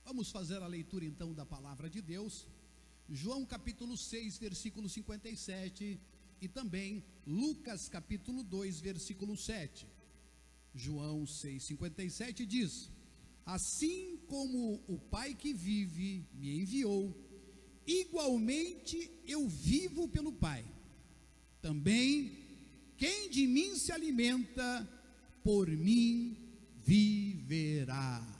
Vamos fazer a leitura então da palavra de Deus, João capítulo 6, versículo 57, e também Lucas capítulo 2, versículo 7. João 6,57 diz: assim como o Pai que vive me enviou, igualmente eu vivo pelo Pai. Também quem de mim se alimenta, por mim viverá.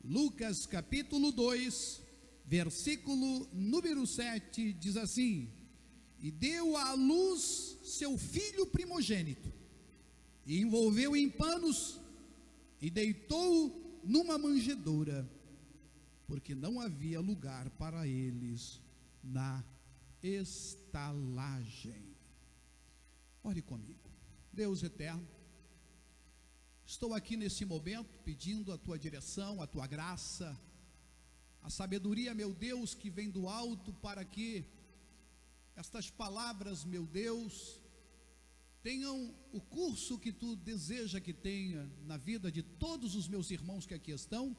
Lucas capítulo 2, versículo número 7 diz assim: e deu à luz seu filho primogênito, e envolveu em panos, e deitou numa manjedoura, porque não havia lugar para eles na estalagem. Ore comigo. Deus eterno, estou aqui nesse momento pedindo a tua direção, a tua graça, a sabedoria, meu Deus, que vem do alto, para que estas palavras, meu Deus, tenham o curso que tu deseja que tenha na vida de todos os meus irmãos que aqui estão,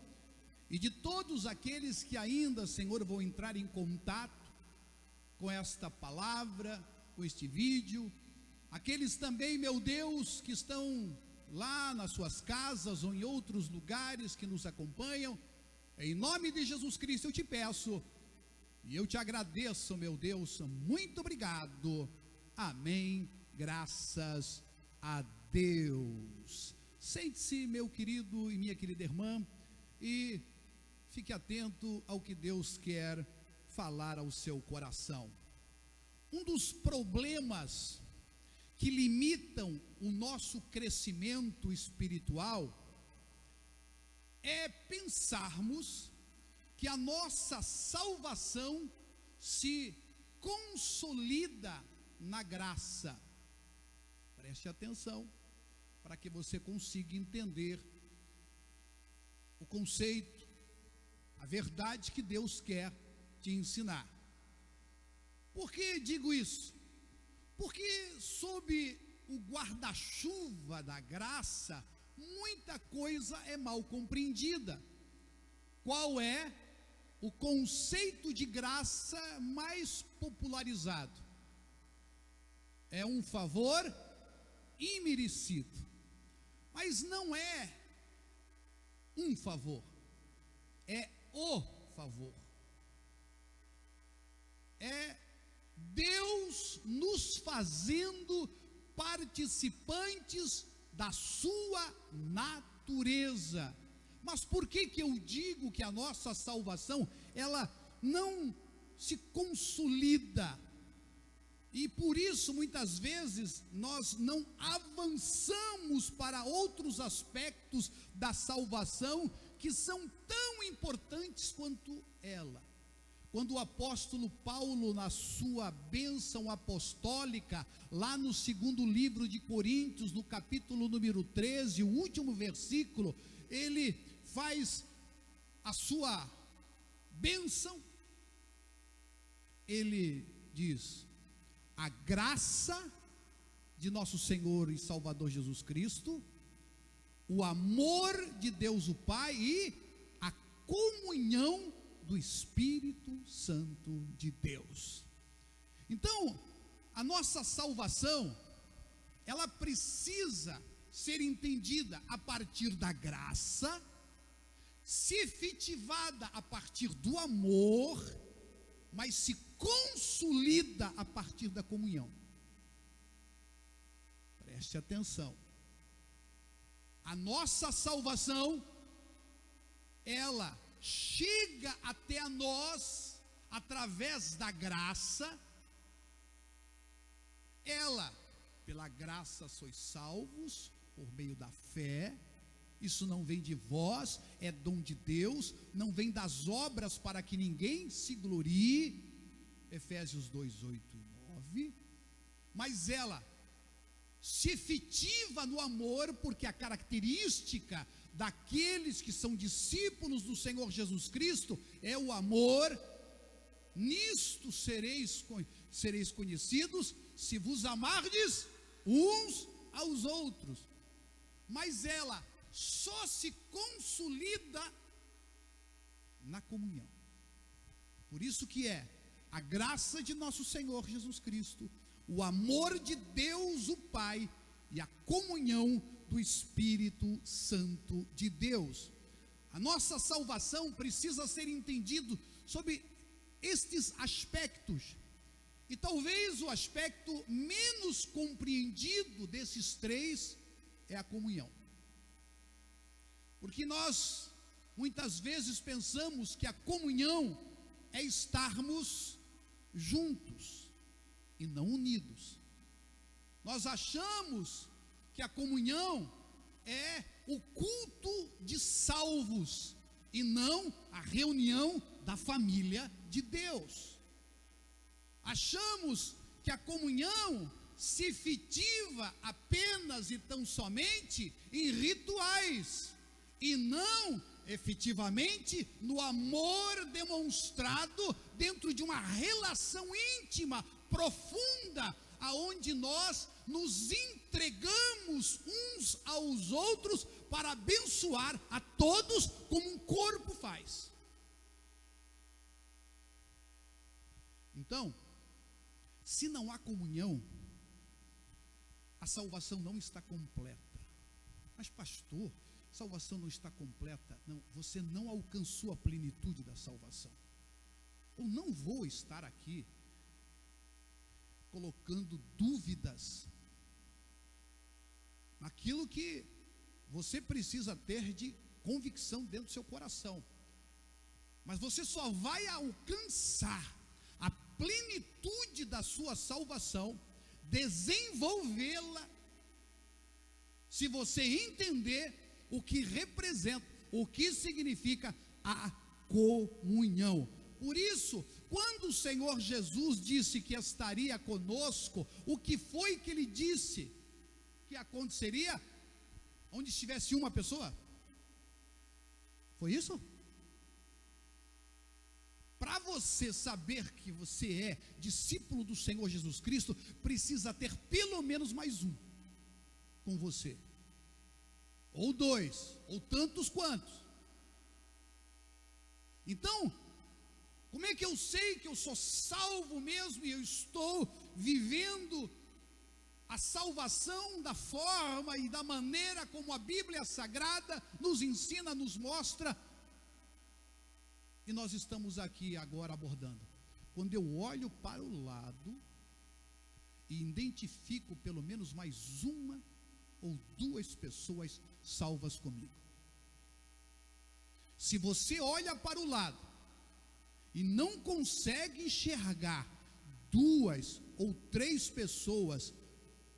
e de todos aqueles que ainda, Senhor, vão entrar em contato com esta palavra, com este vídeo, aqueles também, meu Deus, que estão lá nas suas casas ou em outros lugares que nos acompanham. Em nome de Jesus Cristo eu te peço e eu te agradeço, meu Deus, muito obrigado, amém, graças a Deus. Sente-se, meu querido e minha querida irmã, e fique atento ao que Deus quer falar ao seu coração. Um dos problemas que limitam o nosso crescimento espiritual é pensarmos que a nossa salvação se consolida na graça. Preste atenção para que você consiga entender o conceito, a verdade que Deus quer te ensinar. Por que digo isso? Porque sob o guarda-chuva da graça, muita coisa é mal compreendida. Qual é o conceito de graça mais popularizado? É um favor imerecido. Mas não é um favor, é o favor. É Deus nos fazendo participantes da sua natureza. Mas por que eu digo que a nossa salvação, ela não se consolida? E por isso, muitas vezes, nós não avançamos para outros aspectos da salvação que são tão importantes quanto ela. Quando o apóstolo Paulo, na sua bênção apostólica, lá no segundo livro de Coríntios, no capítulo número 13, o último versículo, ele faz a sua bênção, ele diz: a graça de nosso Senhor e Salvador Jesus Cristo, o amor de Deus o Pai e a comunhão do Espírito Santo de Deus. Então, a nossa salvação, ela precisa ser entendida a partir da graça, se efetivada a partir do amor, mas se consolida a partir da comunhão. Preste atenção. A nossa salvação, ela chega até a nós através da graça. Ela, pela graça sois salvos por meio da fé. Isso não vem de vós, é dom de Deus, não vem das obras para que ninguém se glorie. Efésios 2, 8 e 9. Mas ela se efetiva no amor, porque a característica daqueles que são discípulos do Senhor Jesus Cristo é o amor. Nisto sereis conhecidos, se vos amardes uns aos outros. Mas ela só se consolida comunhão. Por isso que é a graça de nosso Senhor Jesus Cristo, o amor de Deus o Pai e a comunhão do Espírito Santo de Deus. A nossa salvação precisa ser entendido sob estes aspectos. E talvez o aspecto menos compreendido desses três é a comunhão. Porque nós muitas vezes pensamos que a comunhão é estarmos juntos e não unidos. Nós achamos que a comunhão é o culto de salvos e não a reunião da família de Deus. Achamos que a comunhão se efetiva apenas e tão somente em rituais e não efetivamente no amor demonstrado dentro de uma relação íntima, profunda, aonde nós nos entregamos uns aos outros para abençoar a todos como um corpo faz. Então, se não há comunhão, a salvação não está completa. Mas pastor, salvação não está completa. Não, você não alcançou a plenitude da salvação. Eu não vou estar aqui colocando dúvidas naquilo que você precisa ter de convicção dentro do seu coração. Mas você só vai alcançar a plenitude da sua salvação, desenvolvê-la, se você entender o que representa, o que significa a comunhão. Por isso, quando o Senhor Jesus disse que estaria conosco, o que foi que ele disse que aconteceria onde estivesse uma pessoa? Foi isso? Para você saber que você é discípulo do Senhor Jesus Cristo, precisa ter pelo menos mais um com você, ou dois, ou tantos quantos. Então, como é que eu sei que eu sou salvo mesmo e eu estou vivendo a salvação da forma e da maneira como a Bíblia Sagrada nos ensina, nos mostra? E nós estamos aqui agora abordando. Quando eu olho para o lado e identifico pelo menos mais uma ou duas pessoas salvas comigo. Se você olha para o lado e não consegue enxergar duas ou três pessoas,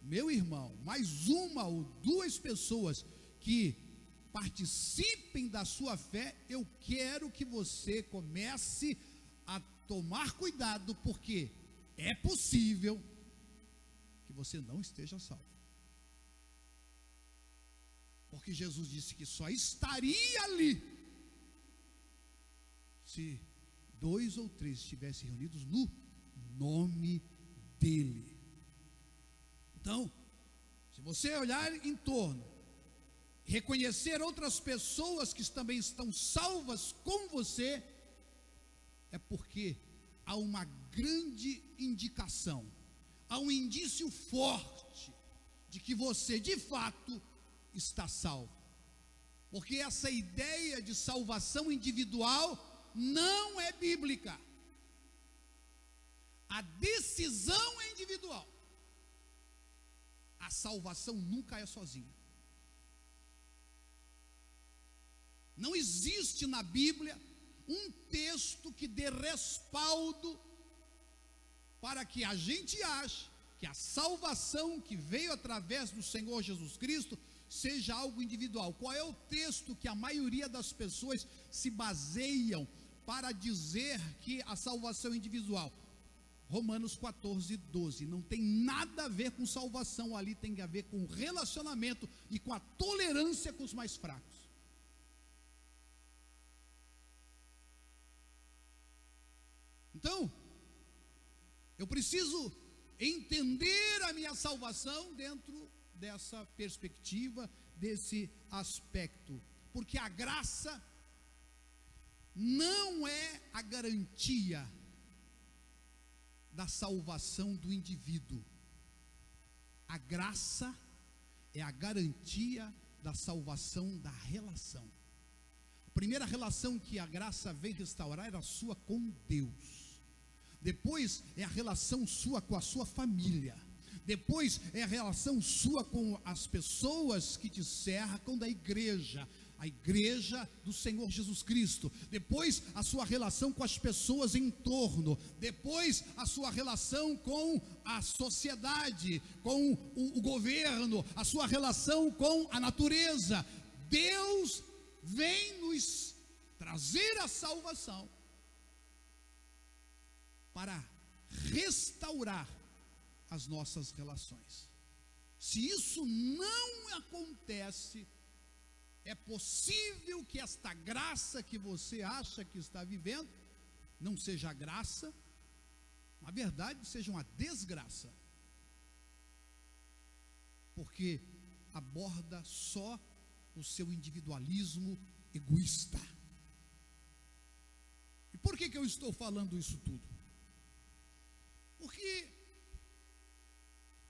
meu irmão, mais uma ou duas pessoas que participem da sua fé, eu quero que você comece a tomar cuidado, porque é possível que você não esteja salvo. Porque Jesus disse que só estaria ali se dois ou três estivessem reunidos no nome dele. Então, se você olhar em torno, reconhecer outras pessoas que também estão salvas com você, é porque há uma grande indicação, há um indício forte de que você de fato está salvo. Porque essa ideia de salvação individual não é bíblica. A decisão é individual. A salvação nunca é sozinha. Não existe na Bíblia um texto que dê respaldo para que a gente ache que a salvação que veio através do Senhor Jesus Cristo seja algo individual. Qual é o texto que a maioria das pessoas se baseiam para dizer que a salvação é individual? Romanos 14, 12, não tem nada a ver com salvação, ali tem a ver com relacionamento e com a tolerância com os mais fracos. Então, eu preciso entender a minha salvação dentro dessa perspectiva, desse aspecto, porque a graça não a garantia da salvação do indivíduo. A graça é a garantia da salvação da relação. A primeira relação que a graça vem restaurar era a sua com Deus. Depois é a relação sua com a sua família. Depois é a relação sua com as pessoas que te cercam da igreja, a igreja do Senhor Jesus Cristo. Depois a sua relação com as pessoas em torno. Depois a sua relação com a sociedade, com o governo, a sua relação com a natureza. Deus vem nos trazer a salvação para restaurar as nossas relações. Se isso não acontece, é possível que esta graça que você acha que está vivendo não seja graça, na verdade seja uma desgraça, porque aborda só o seu individualismo egoísta. E por que eu estou falando isso tudo? Porque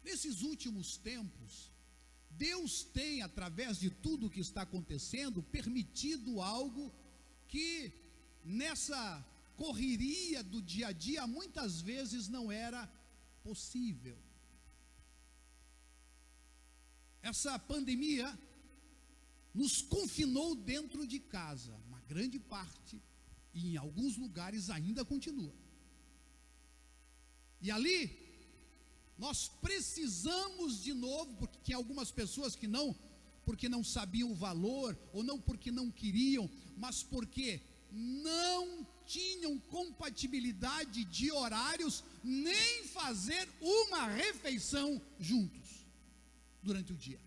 nesses últimos tempos, Deus tem, através de tudo o que está acontecendo, permitido algo que nessa correria do dia a dia muitas vezes não era possível. Essa pandemia nos confinou dentro de casa, uma grande parte, e em alguns lugares ainda continua. E ali nós precisamos de novo, porque tinha algumas pessoas que não, porque não sabiam o valor, ou não porque não queriam, mas porque não tinham compatibilidade de horários, nem fazer uma refeição juntos durante o dia.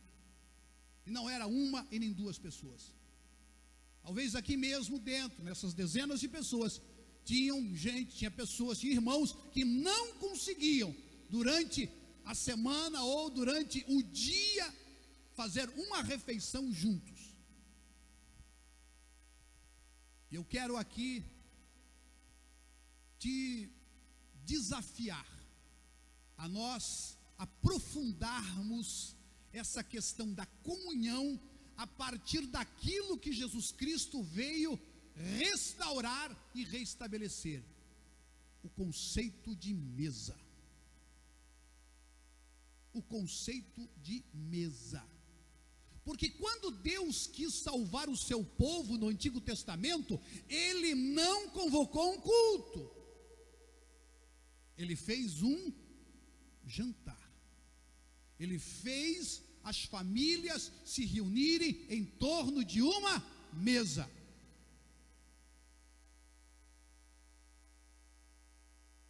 E não era uma e nem duas pessoas. Talvez aqui mesmo dentro, nessas dezenas de pessoas, tinha pessoas, tinha irmãos que não conseguiam durante a semana ou durante o dia fazer uma refeição juntos. Eu quero aqui te desafiar a nós aprofundarmos essa questão da comunhão a partir daquilo que Jesus Cristo veio restaurar e restabelecer: o conceito de mesa. O conceito de mesa. Porque quando Deus quis salvar o seu povo no Antigo Testamento, Ele não convocou um culto, Ele fez um jantar. Ele fez as famílias se reunirem em torno de uma mesa.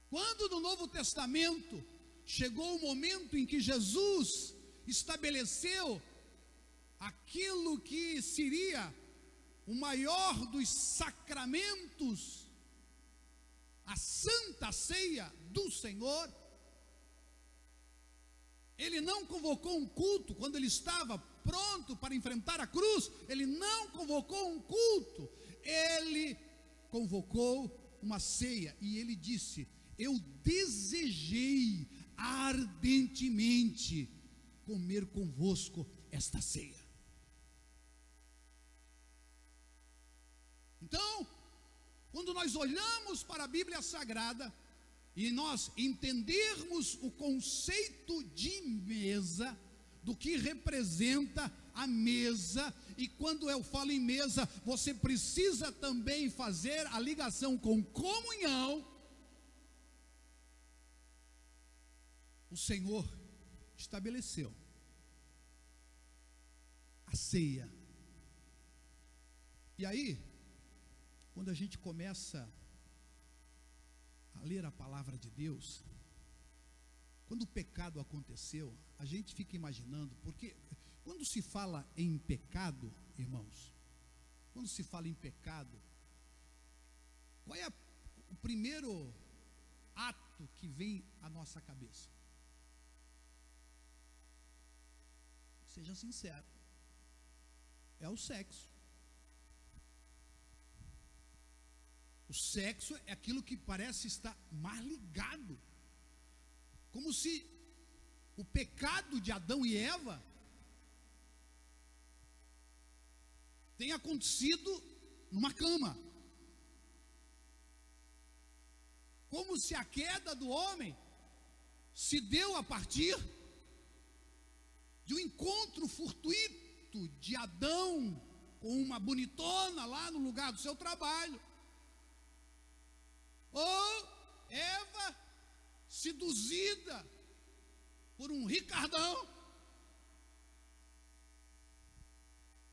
Quando no Novo Testamento chegou o momento em que Jesus estabeleceu aquilo que seria o maior dos sacramentos, a Santa Ceia do Senhor, Ele não convocou um culto. Quando Ele estava pronto para enfrentar a cruz, Ele não convocou um culto, Ele convocou uma ceia. E Ele disse: eu desejei ardentemente comer convosco esta ceia. Então, quando nós olhamos para a Bíblia Sagrada e nós entendermos o conceito de mesa, do que representa a mesa, e quando eu falo em mesa, você precisa também fazer a ligação com comunhão. O Senhor estabeleceu a ceia. E aí, quando a gente começa a ler a palavra de Deus, quando o pecado aconteceu, a gente fica imaginando, porque quando se fala em pecado, irmãos, quando se fala em pecado, qual é o primeiro ato que vem à nossa cabeça? Seja sincero, é o sexo. O O sexo é aquilo que parece estar mais ligado, como se o pecado de Adão e Eva tenha acontecido numa cama, como se a queda do homem se deu a partir de um encontro fortuito de Adão com uma bonitona lá no lugar do seu trabalho, ou Eva seduzida por um Ricardão,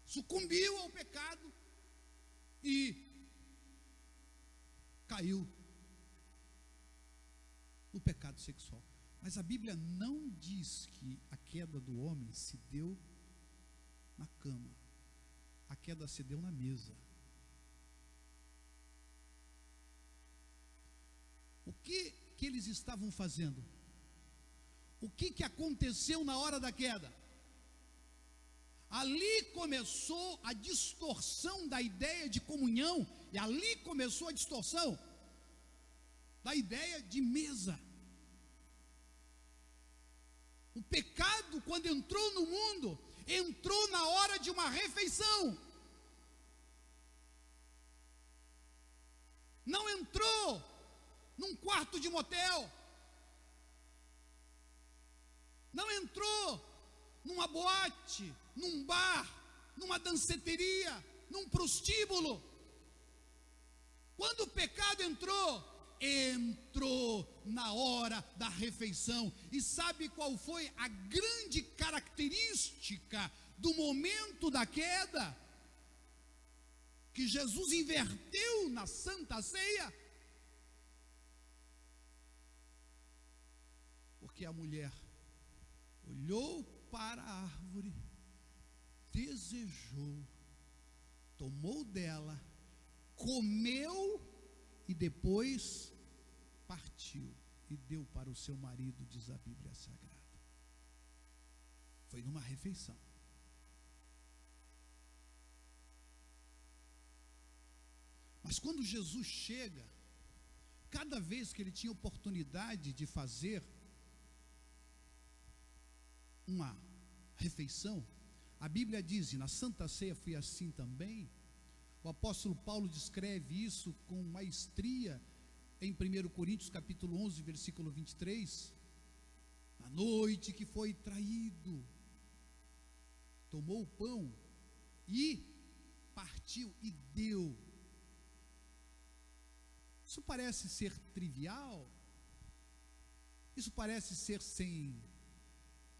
sucumbiu ao pecado e caiu no pecado sexual. Mas a Bíblia não diz que a queda do homem se deu na cama. A queda se deu na mesa. O que eles estavam fazendo? O que aconteceu na hora da queda? Ali começou a distorção da ideia de comunhão, e ali começou a distorção da ideia de mesa. O pecado, quando entrou no mundo, entrou na hora de uma refeição. Não entrou num quarto de motel. Não entrou numa boate, num bar, numa danceteria, num prostíbulo. Quando o pecado entrou na hora da refeição. E sabe qual foi a grande característica do momento da queda? Que Jesus inverteu na Santa Ceia? Porque a mulher olhou para a árvore, desejou, tomou dela, comeu e depois partiu e deu para o seu marido, diz a Bíblia Sagrada. Foi numa refeição. Mas quando Jesus chega, cada vez que ele tinha oportunidade de fazer uma refeição, a Bíblia diz, e na Santa Ceia foi assim também. O apóstolo Paulo descreve isso com maestria em 1 Coríntios capítulo 11, versículo 23. Na noite que foi traído, tomou o pão e partiu e deu. Isso parece ser trivial, isso parece ser sem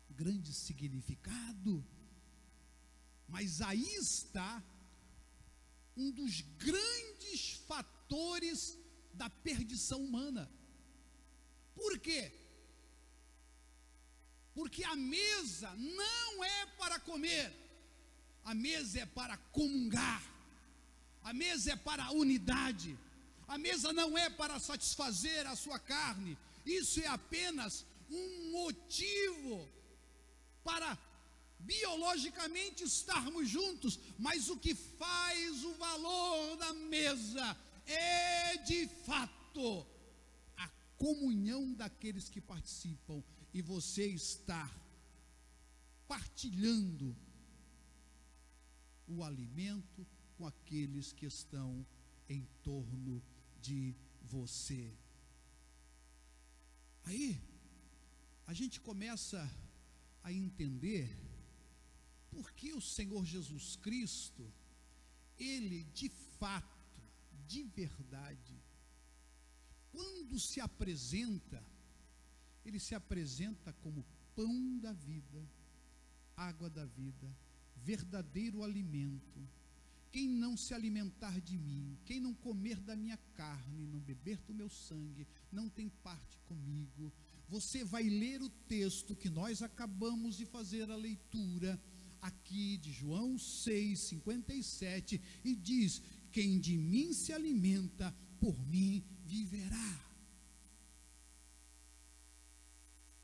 grande significado, mas aí está um dos grandes fatores da perdição humana. Por quê? Porque a mesa não é para comer, a mesa é para comungar, a mesa é para a unidade, a mesa não é para satisfazer a sua carne. Isso é apenas um motivo para biologicamente estarmos juntos, mas o que faz o valor da mesa é de fato a comunhão daqueles que participam, e você está partilhando o alimento com aqueles que estão em torno de você. Aí a gente começa a entender por que o Senhor Jesus Cristo, ele de fato, de verdade, quando se apresenta, ele se apresenta como pão da vida, água da vida, verdadeiro alimento. Quem não se alimentar de mim, quem não comer da minha carne, não beber do meu sangue, não tem parte comigo. Você vai ler o texto que nós acabamos de fazer a leitura aqui de João 6:57, e diz: quem de mim se alimenta, por mim viverá.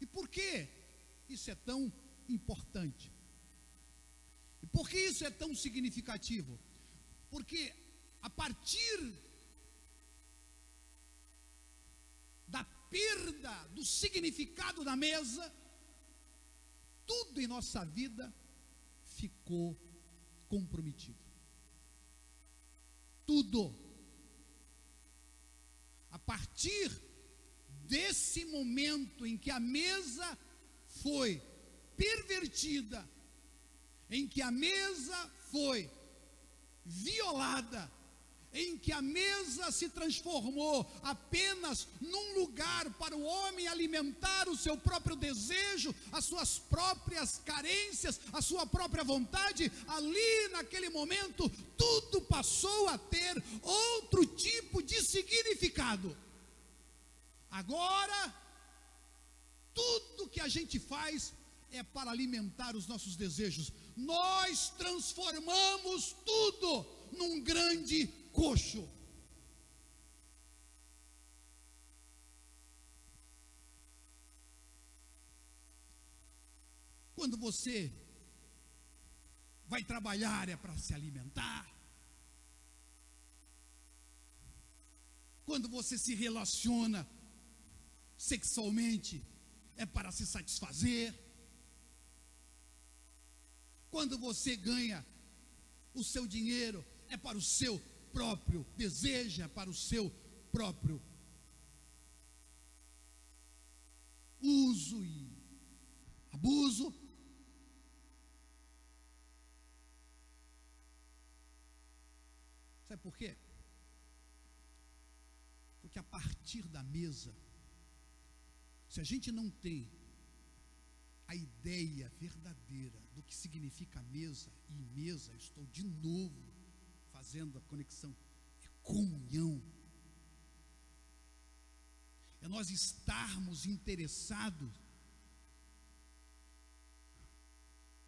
E por que isso é tão importante? E por que isso é tão significativo? Porque a partir dúvida do significado da mesa, tudo em nossa vida ficou comprometido. Tudo. A partir desse momento em que a mesa foi pervertida, em que a mesa foi violada, em que a mesa se transformou apenas num lugar para o homem alimentar o seu próprio desejo, as suas próprias carências, a sua própria vontade, ali naquele momento, tudo passou a ter outro tipo de significado. Agora, tudo que a gente faz é para alimentar os nossos desejos. Nós transformamos tudo num grande coxo. Quando você vai trabalhar é para se alimentar. Quando você se relaciona sexualmente é para se satisfazer. Quando você ganha o seu dinheiro é para o seu próprio desejo, é para o seu próprio uso e abuso. Sabe por quê? Porque a partir da mesa, se a gente não tem a ideia verdadeira do que significa mesa, e mesa, eu estou de novo fazendo a conexão, é comunhão, é nós estarmos interessados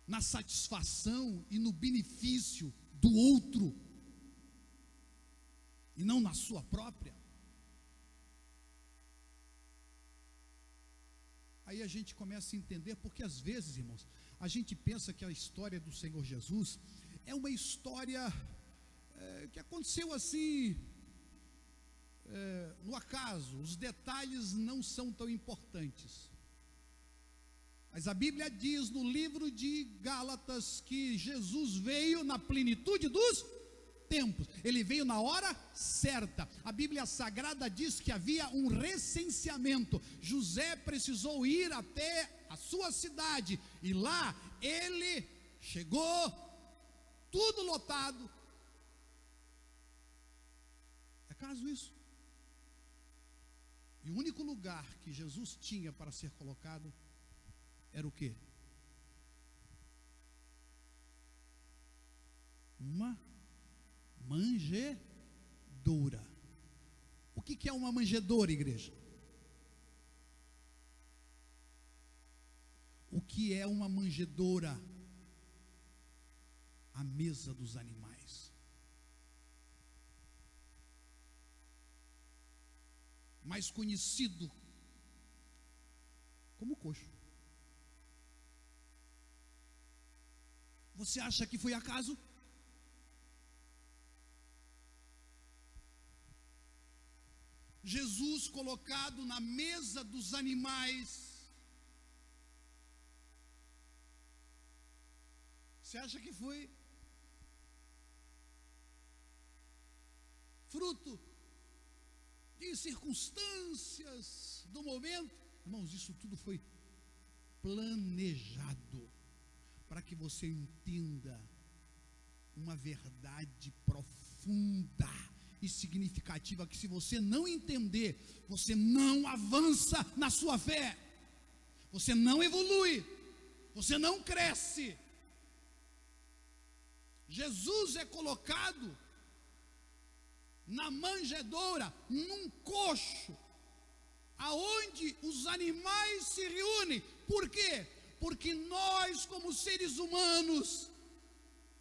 na satisfação e no benefício do outro, e não na sua própria. Aí a gente começa a entender, porque às vezes, irmãos, a gente pensa que a história do Senhor Jesus é uma história que aconteceu assim, no acaso, os detalhes não são tão importantes. Mas a Bíblia diz no livro de Gálatas que Jesus veio na plenitude dos tempos, ele veio na hora certa. A Bíblia Sagrada diz que havia um recenseamento. José precisou ir até a sua cidade, e lá ele chegou, tudo lotado. É caso isso. E o único lugar que Jesus tinha para ser colocado era o quê? Uma manjedoura. O que é uma manjedoura, igreja? O que é uma manjedoura? A mesa dos animais. Mais conhecido como coxo. Você acha que foi acaso? Jesus colocado na mesa dos animais. Você acha que foi fruto de circunstâncias do momento? Irmãos, isso tudo foi planejado para que você entenda uma verdade profunda e significativa, que se você não entender, você não avança na sua fé, você não evolui, você não cresce. Jesus é colocado na manjedoura, num coxo, aonde os animais se reúnem. Por quê? Porque nós, como seres humanos,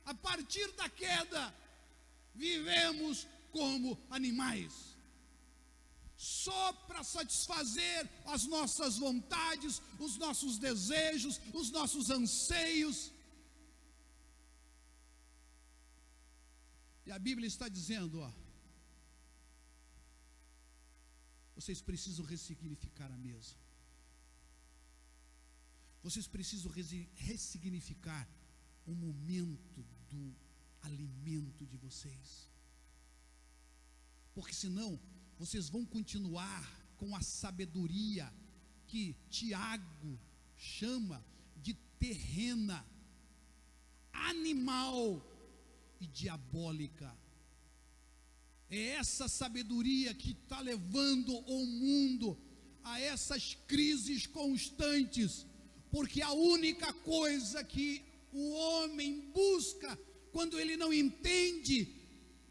a partir da queda, vivemos como animais, só para satisfazer as nossas vontades, os nossos desejos, os nossos anseios. E a Bíblia está dizendo, vocês precisam ressignificar a mesa. Vocês precisam ressignificar o momento do alimento de vocês. Porque senão, vocês vão continuar com a sabedoria que Tiago chama de terrena, animal e diabólica. É essa sabedoria que está levando o mundo a essas crises constantes, porque a única coisa que o homem busca, quando ele não entende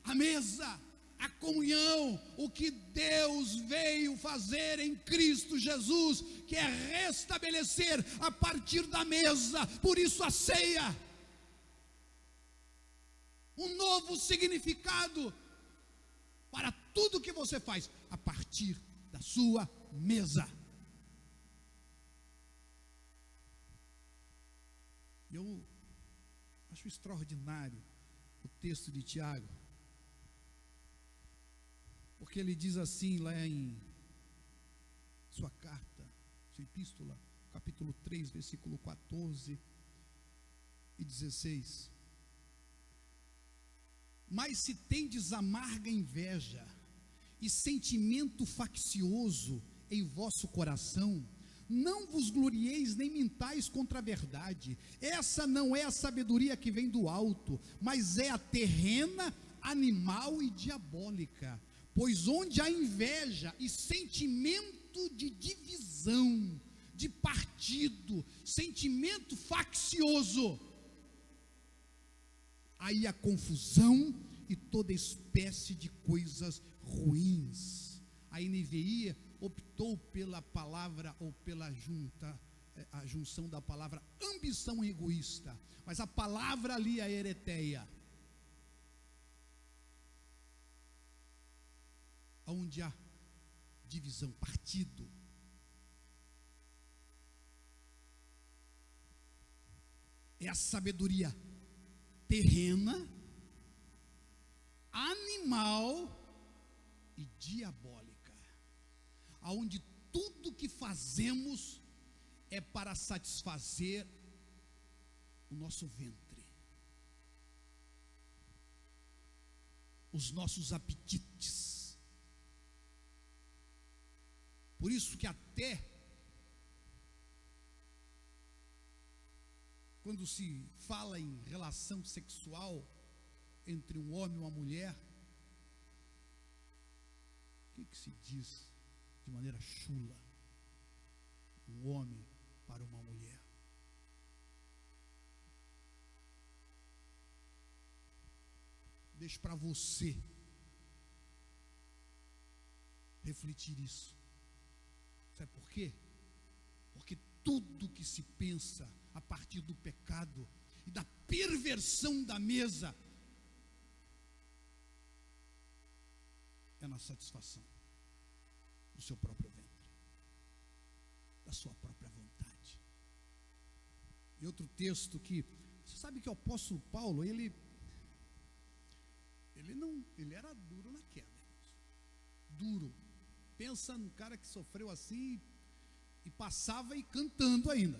a mesa, a comunhão, o que Deus veio fazer em Cristo Jesus, que é restabelecer a partir da mesa, por isso a ceia, um novo significado para tudo que você faz, a partir da sua mesa. Eu acho extraordinário o texto de Tiago, porque ele diz assim lá em sua carta, sua epístola, capítulo 3, versículo 14 e 16: mas se tendes amarga inveja e sentimento faccioso em vosso coração, não vos glorieis nem mintais contra a verdade. Essa não é a sabedoria que vem do alto, mas é a terrena, animal e diabólica. Pois onde há inveja e sentimento de divisão, de partido, sentimento faccioso, aí há confusão e toda espécie de coisas ruins. A NVI optou pela palavra, ou pela a junção da palavra ambição egoísta, mas a palavra ali é ereteia. Onde há divisão, partido, é a sabedoria terrena, animal e diabólica, aonde tudo que fazemos é para satisfazer o nosso ventre, os nossos apetites. Por isso que até quando se fala em relação sexual entre um homem e uma mulher, o que se diz de maneira chula? Um homem para uma mulher. Deixo para você refletir isso. Sabe por quê? Porque tudo que se pensa a partir do pecado e da perversão da mesa é na satisfação do seu próprio ventre, da sua própria vontade. E outro texto que, você sabe que o apóstolo Paulo, ele era duro na queda, duro. Pensa num cara que sofreu assim e passava e cantando ainda.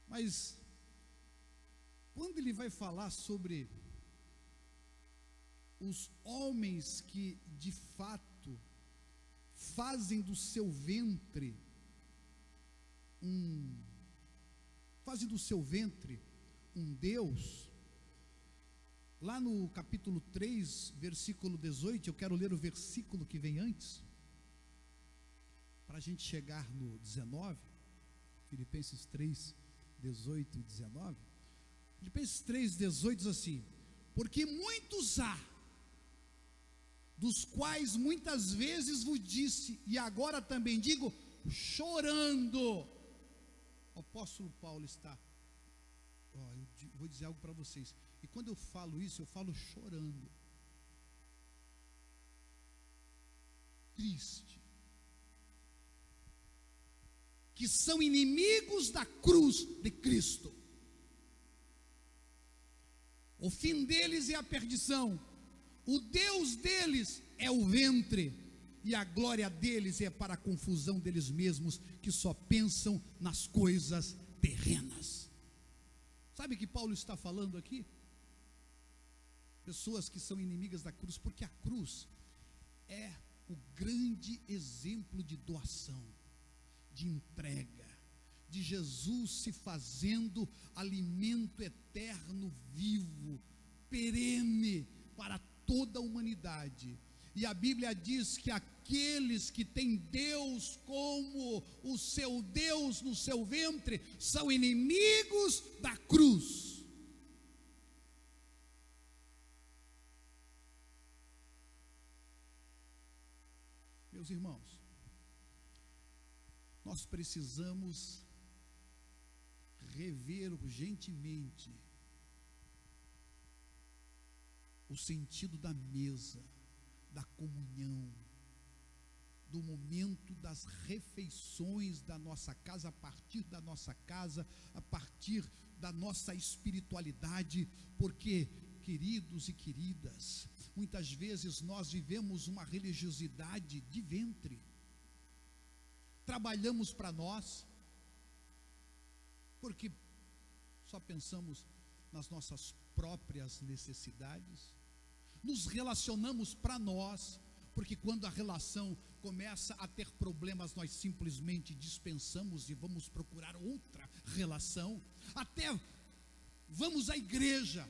Mas quando ele vai falar sobre os homens que de fato fazem do seu ventre um Deus, lá no capítulo 3, versículo 18, eu quero ler o versículo que vem antes, para a gente chegar no 19, Filipenses 3, 18 e 19. Filipenses 3, 18 diz assim: porque muitos há, dos quais muitas vezes vos disse, e agora também digo, chorando. O apóstolo Paulo está, eu vou dizer algo para vocês, e quando eu falo isso, eu falo chorando, triste, que são inimigos da cruz de Cristo. O fim deles é a perdição, O Deus deles é o ventre, e a glória deles é para a confusão deles mesmos, que só pensam nas coisas terrenas. Sabe o que Paulo está falando aqui? Pessoas que são inimigas da cruz, porque a cruz é o grande exemplo de doação, de entrega, de Jesus se fazendo alimento eterno, vivo, perene para toda a humanidade. E a Bíblia diz que aqueles que têm Deus como o seu Deus no seu ventre são inimigos da cruz. Meus irmãos, nós precisamos rever urgentemente o sentido da mesa, da comunhão, do momento das refeições da nossa casa, a partir da nossa casa, a partir da nossa espiritualidade, porque, queridos e queridas, muitas vezes nós vivemos uma religiosidade de ventre, trabalhamos para nós, porque só pensamos nas nossas próprias necessidades, nos relacionamos para nós, porque quando a relação começa a ter problemas, nós simplesmente dispensamos e vamos procurar outra relação, até vamos à igreja,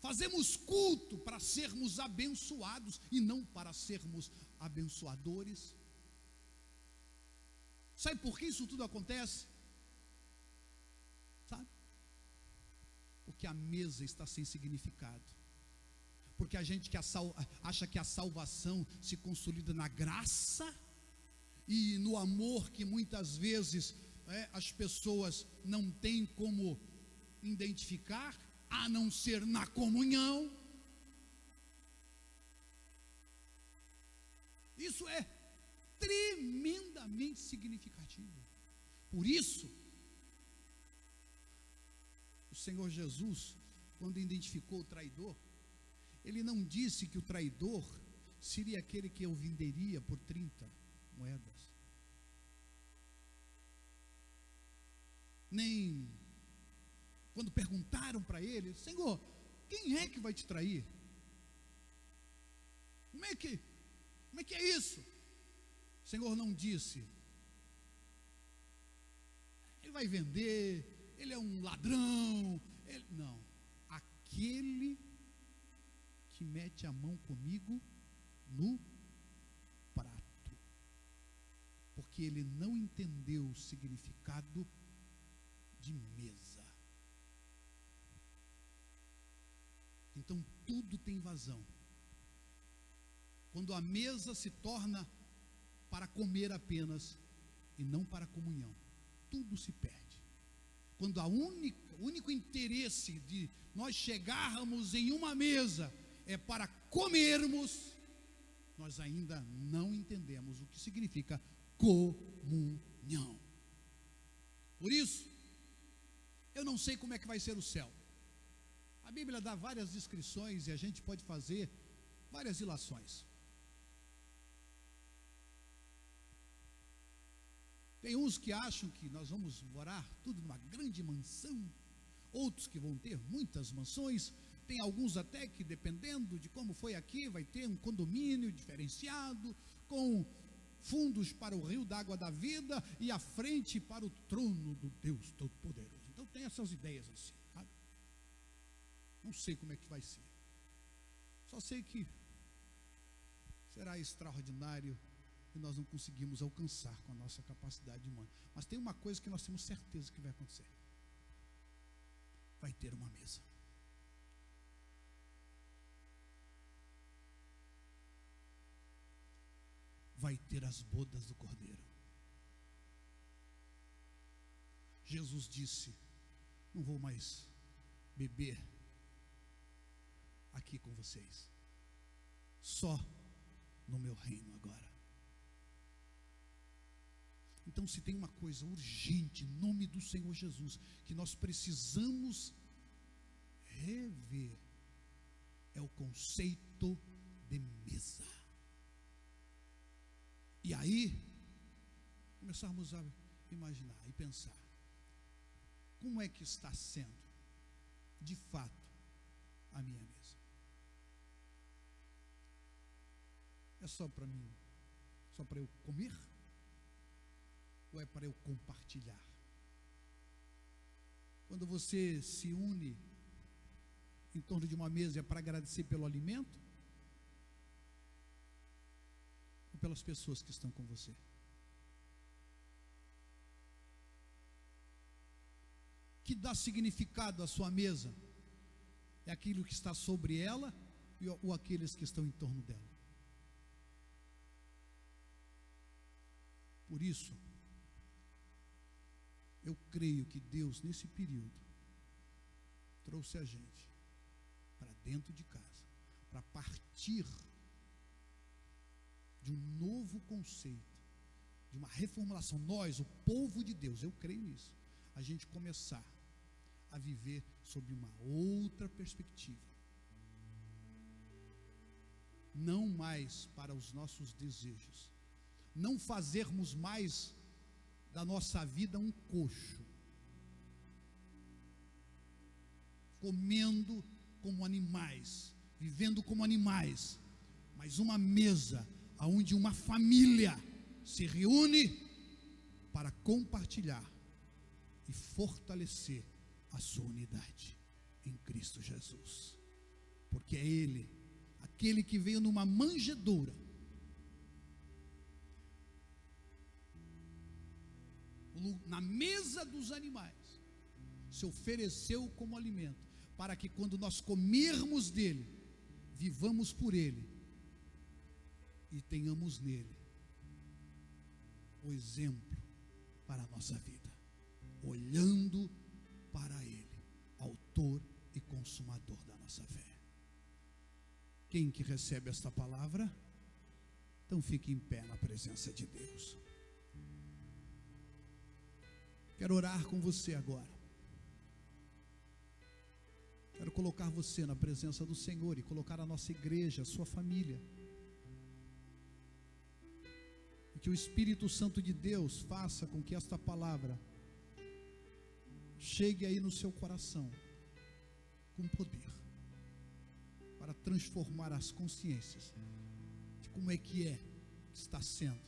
fazemos culto para sermos abençoados e não para sermos abençoadores. Sabe por que isso tudo acontece? Sabe? Porque a mesa está sem significado. Porque a gente acha que a salvação se consolida na graça e no amor que muitas vezes as pessoas não têm como identificar, a não ser na comunhão. Isso é tremendamente significativo. Por isso, o Senhor Jesus, quando identificou o traidor, Ele não disse que o traidor seria aquele que eu venderia por 30 moedas. Nem quando perguntaram para ele: Senhor, quem é que vai te trair? Como é que é isso? O Senhor não disse: ele vai vender, ele é um ladrão. Não, aquele que mete a mão comigo no prato, porque ele não entendeu o significado de mesa. Então tudo tem vazão. Quando a mesa se torna para comer apenas e não para comunhão, tudo se perde. Quando o único interesse de nós chegarmos em uma mesa é para comermos, nós ainda não entendemos o que significa comunhão. Por isso, eu não sei como é que vai ser o céu. A Bíblia dá várias descrições e a gente pode fazer várias ilações. Tem uns que acham que nós vamos morar tudo numa grande mansão, outros que vão ter muitas mansões. Tem alguns até que, dependendo de como foi aqui, vai ter um condomínio diferenciado, com fundos para o rio da água da vida e a frente para o trono do Deus Todo-Poderoso. Então tem essas ideias assim, sabe? Não sei como é que vai ser. Só sei que será extraordinário e nós não conseguimos alcançar com a nossa capacidade humana. Mas tem uma coisa que nós temos certeza que vai acontecer. Vai ter uma mesa. Vai ter as bodas do Cordeiro. Jesus disse: não vou mais beber aqui com vocês, só no meu reino agora. Então, se tem uma coisa urgente, em nome do Senhor Jesus, que nós precisamos rever, é o conceito espírito de mesa. E aí, começarmos a imaginar e pensar, como é que está sendo, de fato, a minha mesa? É só para mim, só para eu comer? Ou é para eu compartilhar? Quando você se une em torno de uma mesa, é para agradecer pelo alimento? Ou pelas pessoas que estão com você? Que dá significado à sua mesa? É aquilo que está sobre ela ou aqueles que estão em torno dela? Por isso, eu creio que Deus, nesse período, trouxe a gente para dentro de casa, para partir de um novo conceito, de uma reformulação. Nós, o povo de Deus, eu creio nisso, a gente começar a viver sob uma outra perspectiva. Não mais para os nossos desejos, não fazermos mais da nossa vida um coxo, comendo como animais, vivendo como animais, mas uma mesa onde uma família se reúne para compartilhar e fortalecer a sua unidade em Cristo Jesus, porque é Ele, aquele que veio numa manjedoura, na mesa dos animais, se ofereceu como alimento, para que quando nós comermos dele, vivamos por ele e tenhamos nele o exemplo para a nossa vida, olhando para ele, autor e consumador da nossa fé. Quem que recebe esta palavra? Então fique em pé na presença de Deus. Quero orar com você agora. Quero colocar você na presença do Senhor e colocar a nossa igreja, a sua família. E que o Espírito Santo de Deus faça com que esta palavra chegue aí no seu coração com poder, para transformar as consciências de como é que está sendo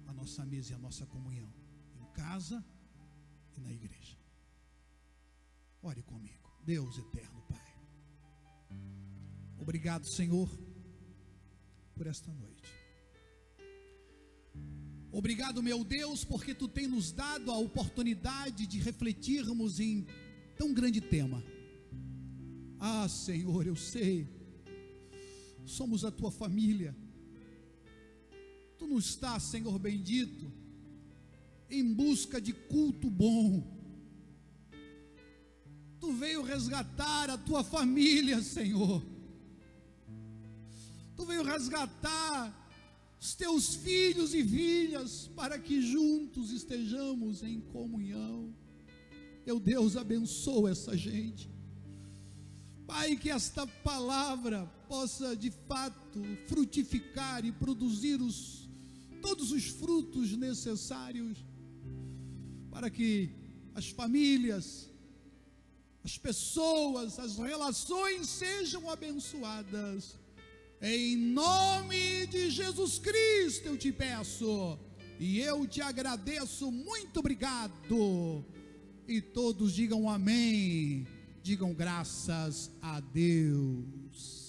a nossa mesa e a nossa comunhão, em casa e na igreja. Ore comigo. Deus eterno Pai, obrigado, Senhor, por esta noite. Obrigado, meu Deus, porque Tu tem nos dado a oportunidade de refletirmos em tão grande tema. Ah, Senhor, eu sei, somos a Tua família. Tu não estás, Senhor bendito, em busca de culto bom. Tu veio resgatar a Tua família, Senhor. Tu veio resgatar os Teus filhos e filhas, para que juntos estejamos em comunhão. Meu Deus, abençoa essa gente, Pai, que esta palavra possa de fato frutificar e produzir todos os frutos necessários, para que as famílias, as pessoas, as relações sejam abençoadas. Em nome de Jesus Cristo eu te peço, e eu te agradeço. Muito obrigado. E todos digam amém, digam graças a Deus.